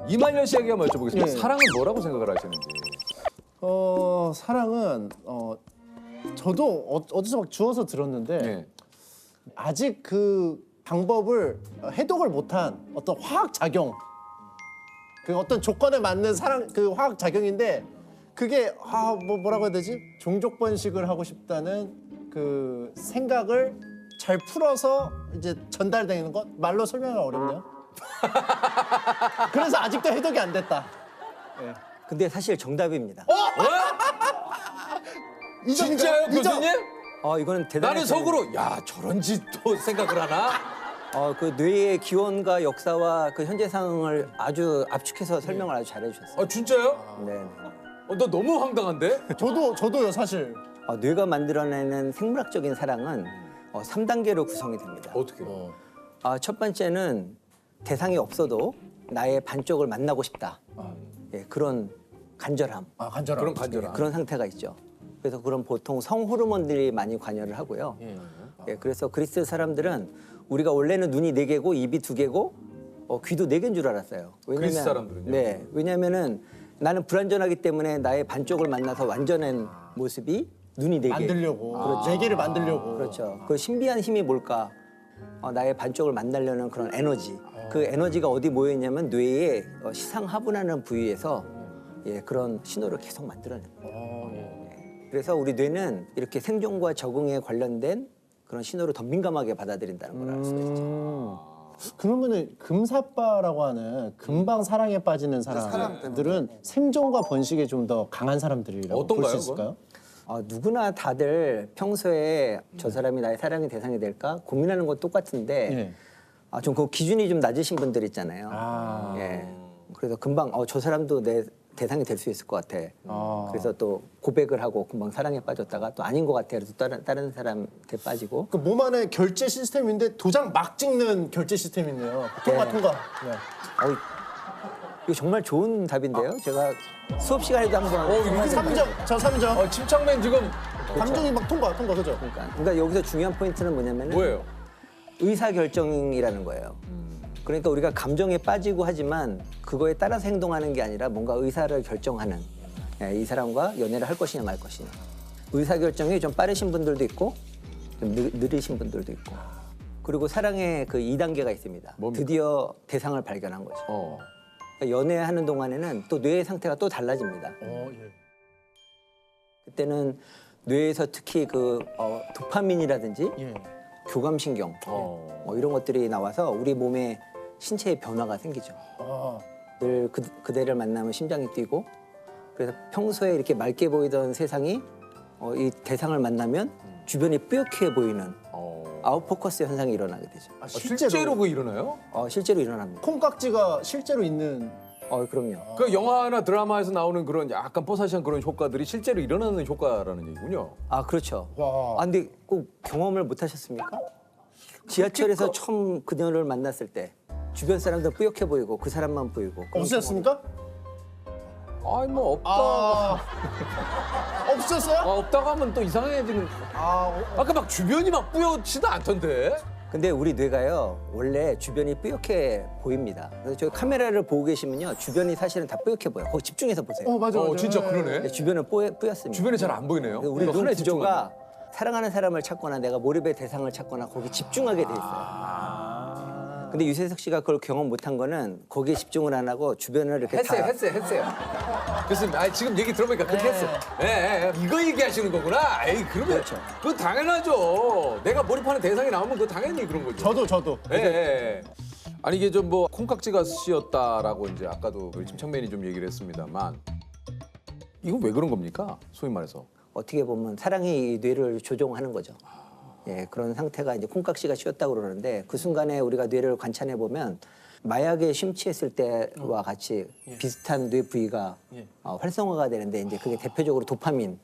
이말년 씨에게 한번 여쭤보겠습니다. 예. 사랑은 뭐라고 생각을 하시는지. 사랑은 저도 어디서 막 주워서 들었는데 예. 아직 그 방법을 해독을 못한 어떤 화학 작용, 그 어떤 조건에 맞는 사랑 그 화학 작용인데 그게 뭐라고 해야 되지? 종족 번식을 하고 싶다는 그 생각을 잘 풀어서 이제 전달되는 것 말로 설명하기 어렵네요. 그래서 아직도 해독이 안 됐다. 근데 사실 정답입니다. 진짜요, 교수님? 이거는 대단한. 나는 속으로 야 저런 짓도 생각을 하나? 그 뇌의 기원과 역사와 그 현재 상황을 아주 압축해서 설명을 아주 잘해 주셨어요. 아 진짜요? 네. 너 너무 황당한데? 저도요 사실. 뇌가 만들어내는 생물학적인 사랑은 3단계로 구성이 됩니다. 어떻게? 첫 번째는 대상이 없어도 나의 반쪽을 만나고 싶다. 예, 그런 간절함. 간절함. 그런 간절함. 그런 상태가 있죠. 그래서 그런 보통 성호르몬들이 많이 관여를 하고요. 예, 그래서 그리스 사람들은 우리가 원래는 눈이 4개고 입이 2개고 귀도 4개인 줄 알았어요. 그리스 사람들은요? 네, 왜냐하면은 나는 불완전하기 때문에 나의 반쪽을 만나서 완전한 모습이 눈이 4개. 만들려고. 그렇죠. 네 개를 만들려고. 그렇죠. 그 신비한 힘이 뭘까? 나의 반쪽을 만나려는 그런 에너지. 그 에너지가 어디 모여 있냐면 뇌의 시상하분하는 부위에서 그런 신호를 계속 만들어냅니다. 그래서 우리 뇌는 이렇게 생존과 적응에 관련된 그런 신호를 더 민감하게 받아들인다는 걸 알 수가 있죠. 그러면은 금사빠라고 하는 금방 사랑에 빠지는 사람들은 생존과 번식에 좀 더 강한 사람들이라고 볼 어떤가요, 수 있을까요? 누구나 다들 평소에 저 사람이 나의 사랑의 대상이 될까 고민하는 건 똑같은데 좀 그 기준이 좀 낮으신 분들 있잖아요. 예. 그래서 금방 저 사람도 내 대상이 될 수 있을 것 같아. 그래서 또 고백을 하고 금방 사랑에 빠졌다가 또 아닌 것 같아. 그래서 다른 사람한테 빠지고. 그 몸 안에 결제 시스템인데 도장 막 찍는 결제 시스템이네요. 통과. 네. 이거 정말 좋은 답인데요. 제가 수업 시간에도 한번 이거 3점, 저 3점. 침착맨 지금 감정이 막 통과, 그죠? 그러니까 여기서 중요한 포인트는 뭐냐면은 뭐예요? 의사 결정이라는 거예요. 그러니까 우리가 감정에 빠지고 하지만 그거에 따라서 행동하는 게 아니라 뭔가 의사를 결정하는 이 사람과 연애를 할 것이냐 말 것이냐. 의사 결정이 좀 빠르신 분들도 있고 좀 느리신 분들도 있고. 그리고 사랑의 그 2단계가 있습니다. 뭡니까? 드디어 대상을 발견한 거죠. 그러니까 연애하는 동안에는 또 뇌의 상태가 또 달라집니다. 그때는 뇌에서 특히 그 도파민이라든지 교감신경 이런 것들이 나와서 우리 몸에 신체의 변화가 생기죠. 늘 그대를 만나면 심장이 뛰고 그래서 평소에 이렇게 맑게 보이던 세상이 이 대상을 만나면 주변이 뿌옇게 보이는 아웃포커스 현상이 일어나게 되죠. 실제로 그 일어나요? 실제로 일어납니다. 콩깍지가 실제로 있는. 그럼요. 그 영화나 드라마에서 나오는 그런 약간 뽀사시한 그런 효과들이 실제로 일어나는 효과라는 얘기군요. 그렇죠. 와. 근데 꼭 경험을 못 하셨습니까? 지하철에서 처음 그녀를 만났을 때 주변 사람들 뿌옇게 보이고 그 사람만 보이고. 없으셨습니까? 뭐 없다. 없으셨어요? 없다고 하면 또 이상해지는. 아까 막 주변이 막 뿌옇지도 않던데. 근데 우리 뇌가요 원래 주변이 뿌옇게 보입니다. 그래서 저희 카메라를 보고 계시면요 주변이 사실은 다 뿌옇게 보여요. 거기 집중해서 보세요. 맞아. 진짜 근데 그러네. 주변은 뿌였습니다. 주변이 잘 안 보이네요. 우리 눈 하나에 구조가 사랑하는 사람을 찾거나 내가 몰입의 대상을 찾거나 거기 집중하게 돼 있어요. 근데 유재석 씨가 그걸 경험 못한 거는 거기에 집중을 안 하고 주변을 이렇게 했어요. 교수님, 지금 얘기 들어보니까 그렇게 했어. 이거 얘기하시는 거구나. 그러면 그렇죠. 그건 당연하죠. 내가 몰입하는 대상이 나오면 그거 당연히 그런 거죠. 저도. 아니 이게 좀 뭐 콩깍지가 씌었다라고 이제 아까도 우리 침착맨이 좀 얘기를 했습니다만 이건 왜 그런 겁니까? 소위 말해서. 어떻게 보면 사랑이 이 뇌를 조종하는 거죠. 그런 상태가 이제 콩깍지가 씌었다고 그러는데 그 순간에 우리가 뇌를 관찰해 보면 마약에 심취했을 때와 같이 비슷한 뇌 부위가 활성화가 되는데 이제 그게 대표적으로 도파민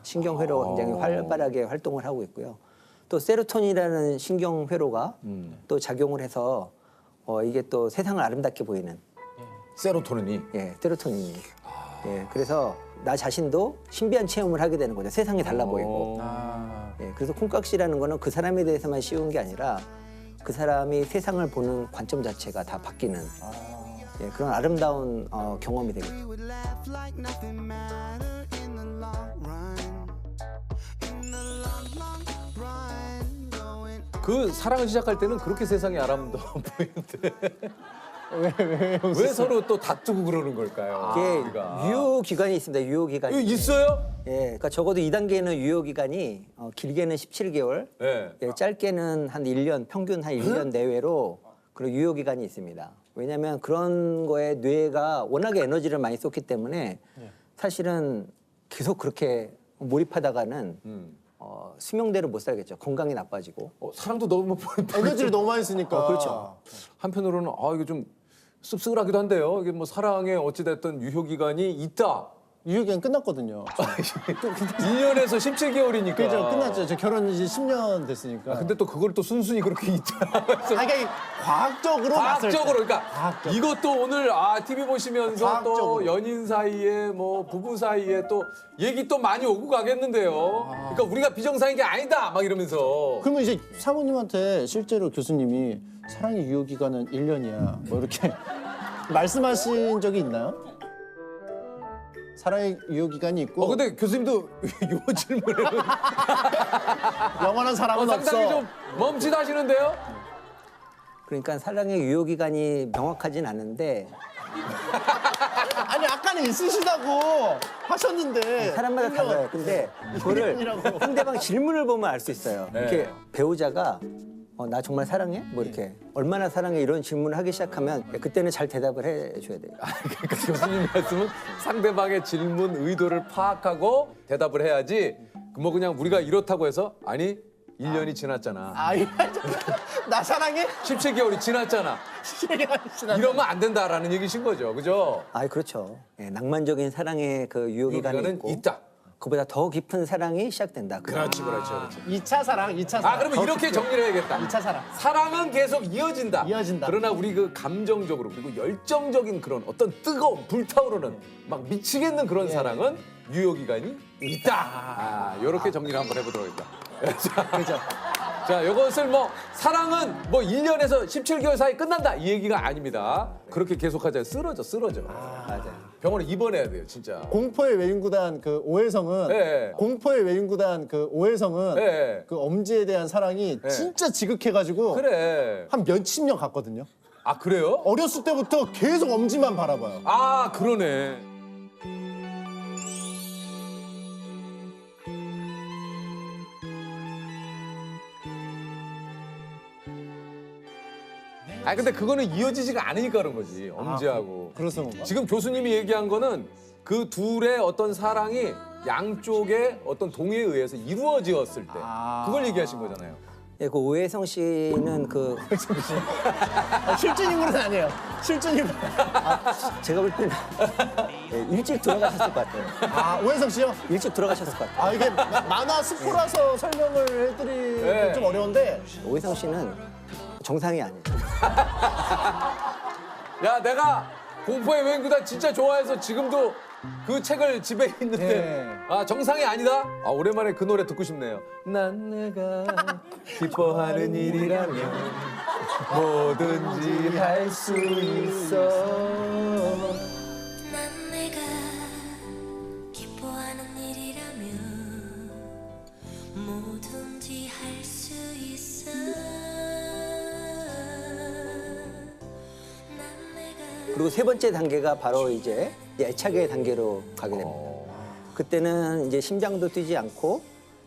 신경회로가 굉장히 활발하게 활동을 하고 있고요. 또 세로토닌이라는 신경회로가 또 작용을 해서 이게 또 세상을 아름답게 보이는 세로토닌이. 세로토닌이. 그래서 나 자신도 신비한 체험을 하게 되는 거죠. 세상이 달라 보이고. 그래서 콩깍지라는 거는 그 사람에 대해서만 씌운 게 아니라 그 사람이 세상을 보는 관점 자체가 다 바뀌는 예, 그런 아름다운 경험이 되겠죠. We would laugh like nothing mattered in the long run. In the long run, going 그 사랑을 시작할 때는 그렇게 세상이 아름다워 보이는데 왜 서로 또 다투고 그러는 걸까요? 이게 우리가. 유효 기간이 있습니다. 유효 기간이. 이거 있어요? 예, 그러니까 적어도 2단계는 유효 기간이 길게는 17개월, 네. 예, 짧게는 한 1년, 평균 한 1년 내외로 그런 유효 기간이 있습니다. 왜냐하면 그런 거에 뇌가 워낙에 에너지를 많이 쏟기 때문에 사실은 계속 그렇게 몰입하다가는 수명대로 못 살겠죠. 건강이 나빠지고. 사랑도 너무 에너지를 너무 많이 쓰니까. 그렇죠. 한편으로는 이게 좀 씁쓸하기도 한데요. 이게 뭐 사랑에 어찌됐든 유효 기간이 있다. 유효기간 끝났거든요. 1년에서 17개월이니까. 그죠, 끝났죠. 저 결혼 이제 10년 됐으니까. 근데 또 그걸 또 순순히 그렇게 있다. 이게 과학적으로 봤을 때. 과학적으로 그러니까 과학적으로. 이것도 오늘 TV 보시면서 또 과학적으로. 연인 사이에 뭐 부부 사이에 또 얘기 또 많이 오고 가겠는데요. 그러니까 우리가 비정상인 게 아니다 막 이러면서. 그러면 이제 사모님한테 실제로 교수님이 사랑의 유효 기간은 1년이야. 뭐 이렇게 말씀하신 적이 있나요? 사랑의 유효 기간이 있고 근데 교수님도 요 질문에는 영원한 사랑은 상당히 없어. 좀 멈칫하시는데요. 그러니까 사랑의 유효 기간이 명확하진 않은데 아니 아까는 있으시다고 하셨는데 사람마다 달라요. 근데 그거를 일년이라고. 상대방 질문을 보면 알 수 있어요. 네. 이렇게 배우자가 나 정말 사랑해? 뭐 이렇게 얼마나 사랑해? 이런 질문을 하기 시작하면 그때는 잘 대답을 해줘야 돼요. 그러니까 교수님 말씀은 상대방의 질문 의도를 파악하고 대답을 해야지. 뭐 그냥 우리가 이렇다고 해서 아니 1년이 지났잖아. 나 사랑해? 17개월이 지났잖아. 이러면 안 된다라는 얘기신 거죠. 그죠? 그렇죠. 예, 낭만적인 사랑의 그 유효 기간이 기간은 있고 있다. 그보다 더 깊은 사랑이 시작된다. 그렇지. 2차 사랑, 2차 사랑. 그러면 이렇게 정리를 해야겠다. 2차 사랑. 사랑은 계속 이어진다. 이어진다. 그러나 우리 그 감정적으로 그리고 열정적인 그런 어떤 뜨거운 불타오르는 막 미치겠는 그런 사랑은 유효 기간이 있다. 이렇게 정리를 한번 해보도록 하겠다. 그죠. 자, 이것을 뭐 사랑은 뭐 1년에서 17개월 사이 끝난다 이 얘기가 아닙니다. 그렇게 계속하자 쓰러져. 맞아요. 병원에 입원해야 돼요, 진짜. 공포의 외인구단 그 오해성은 네. 공포의 외인구단 그 오해성은 네. 그 엄지에 대한 사랑이 진짜 지극해가지고 그래. 한 몇십 년 갔거든요. 아, 그래요? 어렸을 때부터 계속 엄지만 바라봐요. 아, 그러네. 근데 그거는 이어지지가 않으니까 그런 거지. 엄지하고. 그래서 그런가? 지금 교수님이 얘기한 거는 그 둘의 어떤 사랑이 양쪽의 어떤 동의에 의해서 이루어졌을 때 그걸 얘기하신 거잖아요. 예, 그 오해성 씨는 그 실존 인물은 아니에요. 실존 인물. 제가 볼 때는 일찍 돌아가셨을 것 같아요. 오해성 씨요? 일찍 돌아가셨을 것 같아요. 이게 만화 스포라서 설명을 해드리기 네. 좀 어려운데 오해성 씨는 정상이 아니에요. 야, 내가 공포의 외인구단 진짜 좋아해서 지금도 그 책을 집에 있는데 정상이 아니다? 오랜만에 그 노래 듣고 싶네요. 난 내가 기뻐하는 일이라면 뭐든지 할 수 있어. 난 내가 기뻐하는 일이라면 뭐든지 할 수 있어. 난 내가 그리고 세 번째 단계가 바로 이제 애착의 단계로 가게 됩니다. 그때는 이제 심장도 뛰지 않고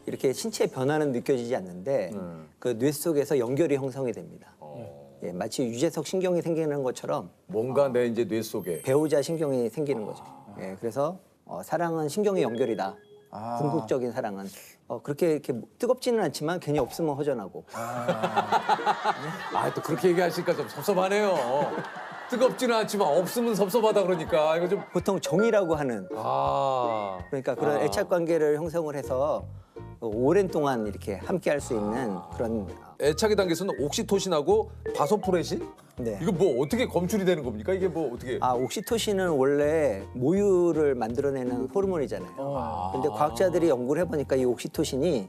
이렇게 신체 변화는 느껴지지 않는데 그 뇌 속에서 연결이 형성이 됩니다. 예, 마치 유재석 신경이 생기는 것처럼 뭔가 내 이제 뇌 속에 배우자 신경이 생기는 거죠. 예, 그래서 사랑은 신경의 연결이다. 궁극적인 사랑은 그렇게 이렇게 뜨겁지는 않지만 괜히 없으면 허전하고. 또 그렇게 얘기하시니까 좀 섭섭하네요. 뜨겁지는 않지만 없으면 섭섭하다 그러니까 이거 좀 보통 정이라고 하는 그러니까 그런 애착 관계를 형성을 해서 오랜 동안 이렇게 함께 할 수 있는 그런 애착의 단계에서는 옥시토신하고 바소프레신? 네. 이거 뭐 어떻게 검출이 되는 겁니까? 이게 뭐 어떻게? 옥시토신은 원래 모유를 만들어내는 호르몬이잖아요. 근데 과학자들이 연구를 해보니까 이 옥시토신이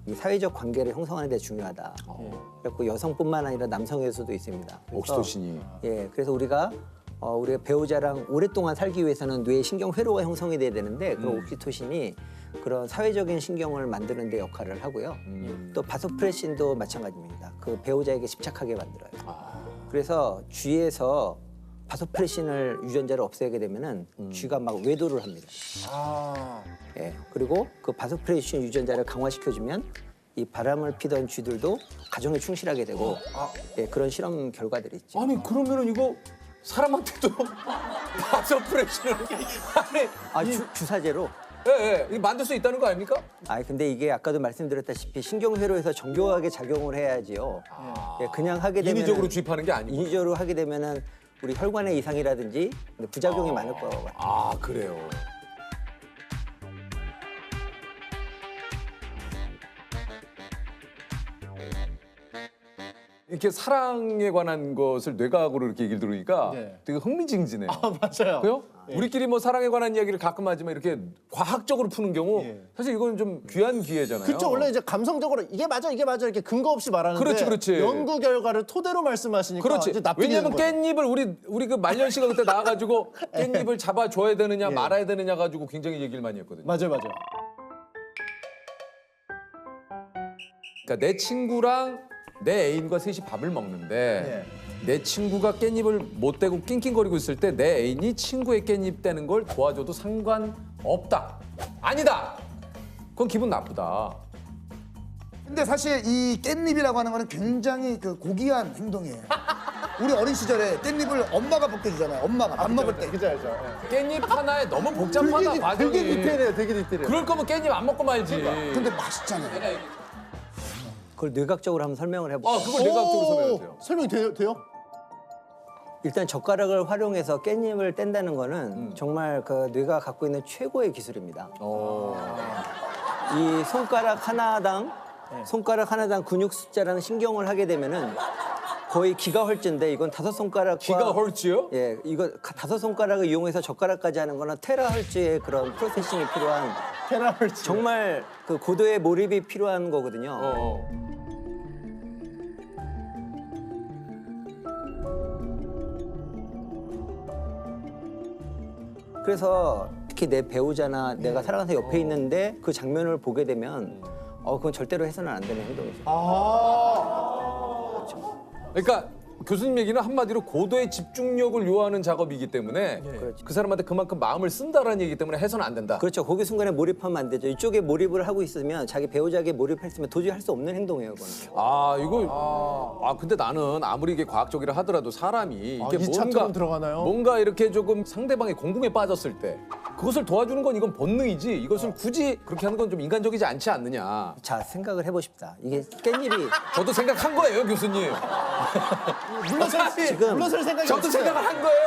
이 사회적 관계를 형성하는 데 중요하다. 그래서 여성뿐만 아니라 남성에서도 있습니다. 그래서, 옥시토신이. 예, 그래서 우리가 우리가 배우자랑 오랫동안 살기 위해서는 뇌에 신경 회로가 형성이 돼야 되는데 그런 옥시토신이 그런 사회적인 신경을 만드는 데 역할을 하고요. 또 바소프레신도 마찬가지입니다. 그 배우자에게 집착하게 만들어요. 그래서 쥐에서 바소프레신을 유전자를 없애게 되면은 쥐가 막 외도를 합니다. 예. 그리고 그 바소프레신 유전자를 강화시켜주면 이 바람을 피던 쥐들도 가정에 충실하게 되고 예, 그런 실험 결과들이 있죠. 아니 그러면은 이거 사람한테도 바소프레신을 아니 주사제로. 예, 예. 이거 만들 수 있다는 거 아닙니까? 근데 이게 아까도 말씀드렸다시피 신경회로에서 정교하게 작용을 해야지요. 예, 그냥 하게 되면 인위적으로 주입하는 게 아니고. 인위적으로 하게 되면은 우리 혈관의 이상이라든지 부작용이 많을 것 같아요. 아 그래요. 이렇게 사랑에 관한 것을 뇌과학으로 이렇게 얘기를 들으니까 네. 되게 흥미진진해요. 맞아요. 그요? 우리끼리 뭐 사랑에 관한 이야기를 가끔 하지만 이렇게 과학적으로 푸는 경우 사실 이건 좀 귀한 기회잖아요. 그렇죠. 원래 이제 감성적으로 이게 맞아 이렇게 근거 없이 말하는데 그렇지. 연구 결과를 토대로 말씀하시니까 그렇지. 이제 납득이 왜냐면 되는 거죠. 깻잎을 우리 그 말년 씨가 그때 나와가지고 깻잎을 잡아줘야 되느냐 말아야 되느냐 가지고 굉장히 얘기를 많이 했거든요. 맞아요. 그러니까 내 친구랑 내 애인과 셋이 밥을 먹는데 내 친구가 깻잎을 못 떼고 낑낑거리고 있을 때 내 애인이 친구의 깻잎 떼는 걸 도와줘도 상관없다. 아니다. 그건 기분 나쁘다. 근데 사실 이 깻잎이라고 하는 거는 굉장히 그 고귀한 행동이에요. 우리 어린 시절에 깻잎을 엄마가 벗겨주잖아요. 엄마가 밥 먹을 때. 그죠. 깻잎 하나에 너무 복잡하다 과정이. 되게 디테일해요. 되게 디테일해요. 그럴 거면 깻잎 안 먹고 말지. 근데 맛있잖아요. 그걸 뇌과학적으로 한번 설명을 해볼게요. 그걸 내가 쪽으로 설명해주세요. 설명이 돼요? 일단 젓가락을 활용해서 깻잎을 뗀다는 거는 정말 그 뇌가 갖고 있는 최고의 기술입니다. 이 손가락 하나당 근육 숫자랑 신경을 하게 되면은 거의 기가헐츠인데 이건 5손가락과 기가헐츠요? 예, 이거 5손가락을 이용해서 젓가락까지 하는 거는 테라헐츠의 그런 프로세싱이 필요한 테라헐츠. 정말 그 고도의 몰입이 필요한 거거든요. 그래서 특히 내 배우자나 내가 사랑하는 사람 옆에 있는데 그 장면을 보게 되면 그건 절대로 해서는 안 되는 행동이죠. 그러니까 교수님 얘기는 한마디로 고도의 집중력을 요하는 작업이기 때문에 그 사람한테 그만큼 마음을 쓴다라는 얘기기 때문에 해서는 안 된다. 그렇죠. 거기 순간에 몰입하면 안 되죠. 이쪽에 몰입을 하고 있으면 자기 배우자에게 몰입했으면 도저히 할 수 없는 행동이에요. 그거는. 근데 나는 아무리 이게 과학적이라 하더라도 사람이 이게 이 차처럼 들어가나요? 뭔가 이렇게 조금 상대방의 공궁에 빠졌을 때 그것을 도와주는 건 이건 본능이지 이것을 굳이 그렇게 하는 건 좀 인간적이지 않지 않느냐. 자, 생각을 해보십시다. 이게 깻잎이 저도 생각한 거예요, 교수님. 물러설 생각이 저도 없어요. 생각을 한 거예요.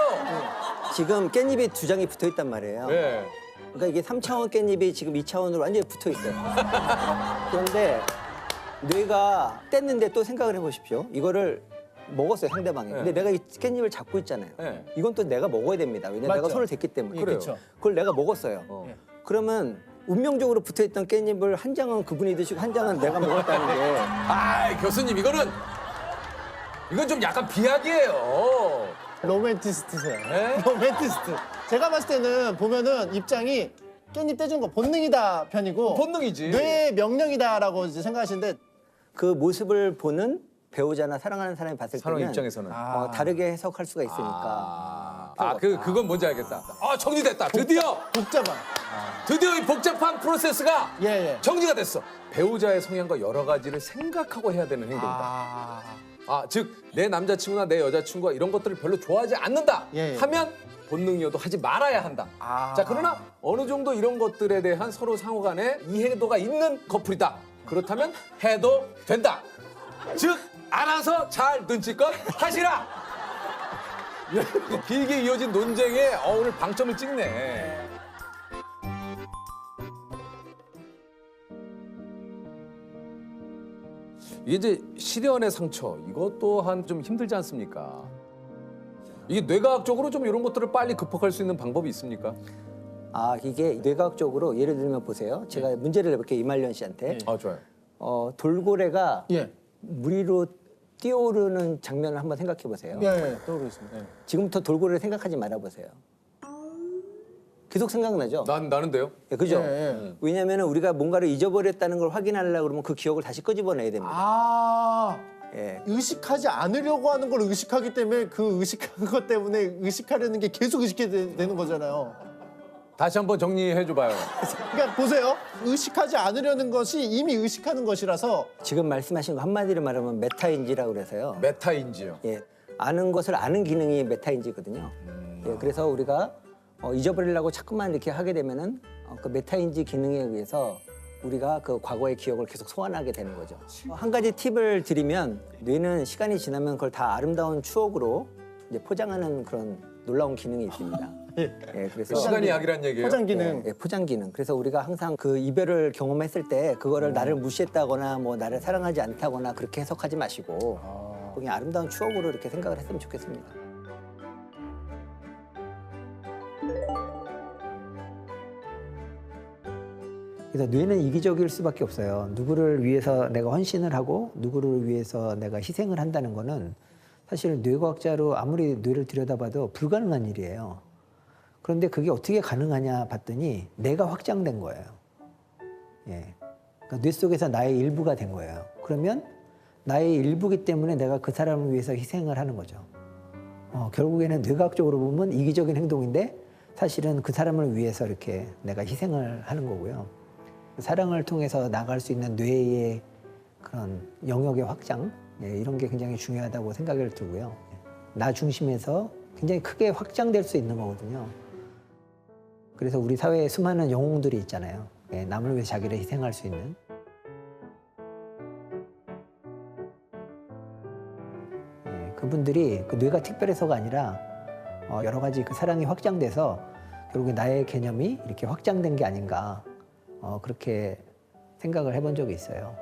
지금 깻잎이 2장이 붙어 있단 말이에요. 네. 그러니까 이게 3차원 깻잎이 지금 2차원으로 완전히 붙어 있어요. 그런데 뇌가 뗐는데 또 생각을 해보십시오. 이거를 먹었어요, 상대방이. 근데 내가 이 깻잎을 잡고 있잖아요. 네. 이건 또 내가 먹어야 됩니다. 왜냐면 내가 맞죠. 손을 댔기 때문에. 그래요. 그렇죠. 그걸 내가 먹었어요. 그러면 운명적으로 붙어있던 깻잎을 한 장은 그분이 드시고 한 장은 내가 먹었다는 게 교수님 이건 좀 약간 비약이에요. 로맨티스트세요. 네? 로맨티스트. 제가 봤을 때는 보면은 입장이 깻잎 떼주는 거 본능이다 편이고 본능이지. 뇌의 명령이다라고 이제 생각하시는데 그 모습을 보는 배우자나 사랑하는 사람이 봤을 사람 때는 입장에서는. 다르게 해석할 수가 있으니까. 그건 뭔지 알겠다. 정리됐다. 드디어 이 복잡한 프로세스가 예. 정리가 됐어. 배우자의 성향과 여러 가지를 생각하고 해야 되는 행동이다. 즉 내 남자친구나 내 여자친구가 이런 것들을 별로 좋아하지 않는다 예. 하면 본능이어도 하지 말아야 한다. 자, 그러나 어느 정도 이런 것들에 대한 서로 상호 간의 이해도가 있는 커플이다. 그렇다면 해도 된다. 즉 알아서 잘 눈치껏 하시라. 길게 이어진 논쟁에 오늘 방점을 찍네. 이게 이제 실연의 상처, 이것 또한 좀 힘들지 않습니까? 이게 뇌과학적으로 좀 이런 것들을 빨리 극복할 수 있는 방법이 있습니까? 이게 뇌과학적으로 예를 들면 보세요. 제가 문제를 내볼게요. 이말년 씨한테. 좋아요. 돌고래가 예. 무리로 뛰어오르는 장면을 한번 생각해 보세요. 예, 떠오르겠습니다. 예. 지금부터 돌고래를 생각하지 말아 보세요. 계속 생각나죠? 나는데요. 예, 그죠? 예, 예. 왜냐하면 우리가 뭔가를 잊어버렸다는 걸 확인하려고 그러면 그 기억을 다시 끄집어내야 됩니다. 아, 예. 의식하지 않으려고 하는 걸 의식하기 때문에 그 의식한 것 때문에 의식하려는 게 계속 의식게 되는 거잖아요. 다시 한번 정리해 줘봐요. 그러니까 보세요. 의식하지 않으려는 것이 이미 의식하는 것이라서 지금 말씀하신 거 한마디로 말하면 메타인지라고 그래서요. 메타인지요. 예, 아는 것을 아는 기능이 메타인지거든요. 예, 그래서 우리가 잊어버리려고 자꾸만 이렇게 하게 되면은 그 메타인지 기능에 의해서 우리가 그 과거의 기억을 계속 소환하게 되는 거죠. 한 가지 팁을 드리면 뇌는 시간이 지나면 그걸 다 아름다운 추억으로 이제 포장하는 그런 놀라운 기능이 있습니다. 예, 그래서 시간이 약이란 얘기예요. 포장 기능. 예, 포장 기능. 그래서 우리가 항상 그 이별을 경험했을 때 그거를 나를 무시했다거나 뭐 나를 사랑하지 않다거나 그렇게 해석하지 마시고 그냥 아름다운 추억으로 이렇게 생각을 했으면 좋겠습니다. 그래서 뇌는 이기적일 수밖에 없어요. 누구를 위해서 내가 헌신을 하고 누구를 위해서 내가 희생을 한다는 거는 사실 뇌과학자로 아무리 뇌를 들여다봐도 불가능한 일이에요. 그런데 그게 어떻게 가능하냐 봤더니 뇌가 확장된 거예요. 예. 그러니까 뇌 속에서 나의 일부가 된 거예요. 그러면 나의 일부기 때문에 내가 그 사람을 위해서 희생을 하는 거죠. 결국에는 뇌과학적으로 보면 이기적인 행동인데 사실은 그 사람을 위해서 이렇게 내가 희생을 하는 거고요. 사랑을 통해서 나갈 수 있는 뇌의 그런 영역의 확장, 예, 이런 게 굉장히 중요하다고 생각을 들고요. 나 중심에서 굉장히 크게 확장될 수 있는 거거든요. 그래서 우리 사회에 수많은 영웅들이 있잖아요. 예, 남을 위해 자기를 희생할 수 있는. 예, 그분들이 그 뇌가 특별해서가 아니라 여러 가지 그 사랑이 확장돼서 결국에 나의 개념이 이렇게 확장된 게 아닌가 그렇게 생각을 해본 적이 있어요.